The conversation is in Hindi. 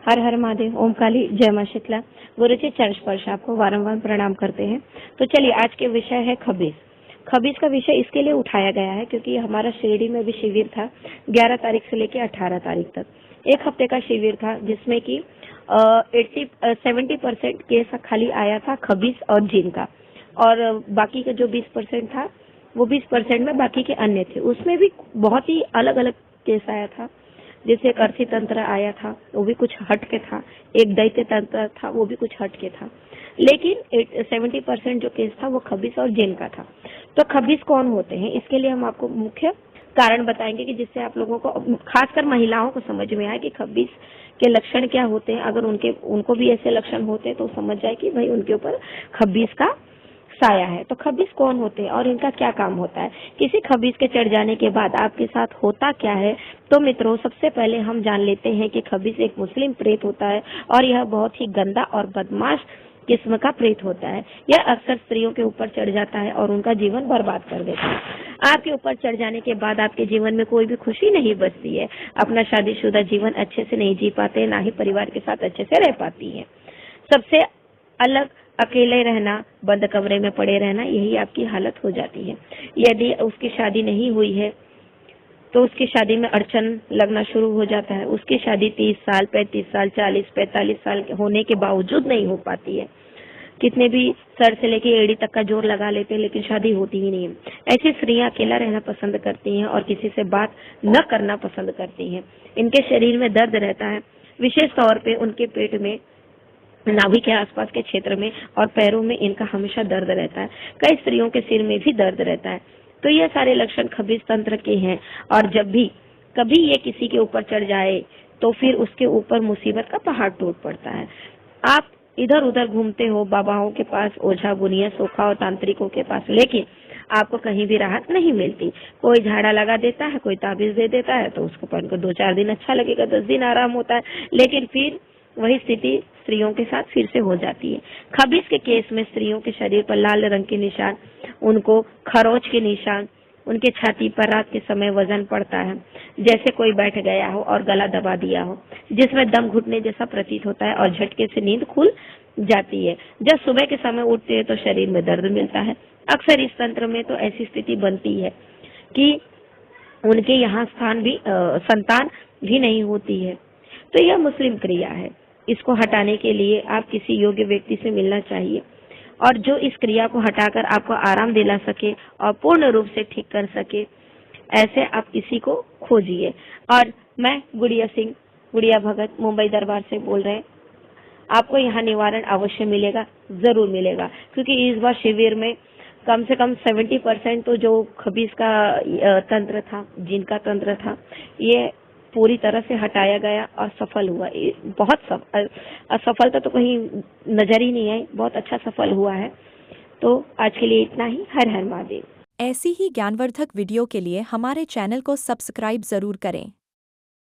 हर हर महादेव, ओम काली, जय मां शीतला। गुरु जी चरण स्पर्श आपको बारंबार प्रणाम करते हैं। तो चलिए, आज के विषय है खबीज। खबीज का विषय इसके लिए उठाया गया है क्योंकि हमारा शिरडी में भी शिविर था 11 तारीख से लेकर 18 तारीख तक। एक हफ्ते का शिविर था जिसमें कि 70% केस खाली आया था खबीज और जिन का, और बाकी का जो 20% था वो 20% में बाकी के अन्य थे। उसमें भी बहुत ही अलग अलग केस आया था। जैसे एक अर्थी तंत्र आया था, वो भी कुछ हट के था। एक दैत्य तंत्र था, वो भी कुछ हट के था। लेकिन 70% जो केस था वो खबीज और जिन का था। तो खबीज कौन होते हैं, इसके लिए हम आपको मुख्य कारण बताएंगे कि जिससे आप लोगों को, खासकर महिलाओं को, समझ में आए कि खबीज के लक्षण क्या होते हैं। अगर उनको भी ऐसे लक्षण होते हैं तो समझ जाए कि भाई उनके ऊपर खबीज का साया है। तो खबीज कौन होते हैं और इनका क्या काम होता है, किसी खबीज के चढ़ जाने के बाद आपके साथ होता क्या है। तो मित्रों, सबसे पहले हम जान लेते हैं कि खबीज एक मुस्लिम प्रेत होता है और यह बहुत ही गंदा और बदमाश किस्म का प्रेत होता है। यह अक्सर स्त्रियों के ऊपर चढ़ जाता है और उनका जीवन बर्बाद कर देता है। आपके ऊपर चढ़ जाने के बाद आपके जीवन में कोई भी खुशी नहीं बचती है। अपना शादीशुदा जीवन अच्छे से नहीं जी पाते, ना ही परिवार के साथ अच्छे से रह पाती है। सबसे अलग अकेले रहना, बंद कमरे में पड़े रहना, यही आपकी हालत हो जाती है। यदि उसकी शादी नहीं हुई है तो उसकी शादी में अड़चन लगना शुरू हो जाता है। उसकी शादी 30 साल, 35 साल, 40, 45 साल होने के बावजूद नहीं हो पाती है। कितने भी सर से लेके एड़ी तक का जोर लगा लेते हैं लेकिन शादी होती ही नहीं है। ऐसी स्त्रियां अकेला रहना पसंद करती हैं और किसी से बात न करना पसंद करती हैं। इनके शरीर में दर्द रहता है, विशेष तौर पे उनके पेट में, नाभि के आसपास के क्षेत्र में और पैरों में इनका हमेशा दर्द रहता है। कई स्त्रियों के सिर में भी दर्द रहता है। तो ये सारे लक्षण खबीज तंत्र के हैं। और जब भी कभी ये किसी के ऊपर चढ़ जाए तो फिर उसके ऊपर मुसीबत का पहाड़ टूट पड़ता है। आप इधर उधर घूमते हो, बाबाओं के पास, ओझा गुनिया, सोखा और तांत्रिकों के पास, लेकिन आपको कहीं भी राहत नहीं मिलती। कोई झाड़ा लगा देता है, कोई ताबीज दे देता है तो उसको पहन कर 2-4 दिन अच्छा लगेगा, 10 दिन आराम होता है, लेकिन फिर वही स्थिति स्त्रियों के साथ फिर से हो जाती है। खबीज के केस में स्त्रियों के शरीर पर लाल रंग के निशान, उनको खरोच के निशान, उनके छाती पर रात के समय वजन पड़ता है, जैसे कोई बैठ गया हो और गला दबा दिया हो, जिसमें दम घुटने जैसा प्रतीत होता है और झटके से नींद खुल जाती है। जब सुबह के समय उठते हैं तो शरीर में दर्द मिलता है। अक्सर इस तंत्र में तो ऐसी स्थिति बनती है कि उनके यहाँ संतान भी नहीं होती है। तो यह मुस्लिम क्रिया है। इसको हटाने के लिए आप किसी योग्य व्यक्ति से मिलना चाहिए और जो इस क्रिया को हटाकर आपको आराम दिला सके और पूर्ण रूप से ठीक कर सके, ऐसे आप किसी को खोजिए। और मैं गुड़िया सिंह, गुड़िया भगत, मुंबई दरबार से बोल रहे हैं। आपको यहाँ निवारण अवश्य मिलेगा, जरूर मिलेगा, क्योंकि इस बार शिविर में कम से कम 70% तो जो खबीज का तंत्र था, जिनका तंत्र था, ये पूरी तरह से हटाया गया और सफल हुआ। बहुत असफलता तो कहीं नजर ही नहीं आई, बहुत अच्छा सफल हुआ है। तो आज के लिए इतना ही। हर हर महादेव। ऐसी ही ज्ञानवर्धक वीडियो के लिए हमारे चैनल को सब्सक्राइब जरूर करें।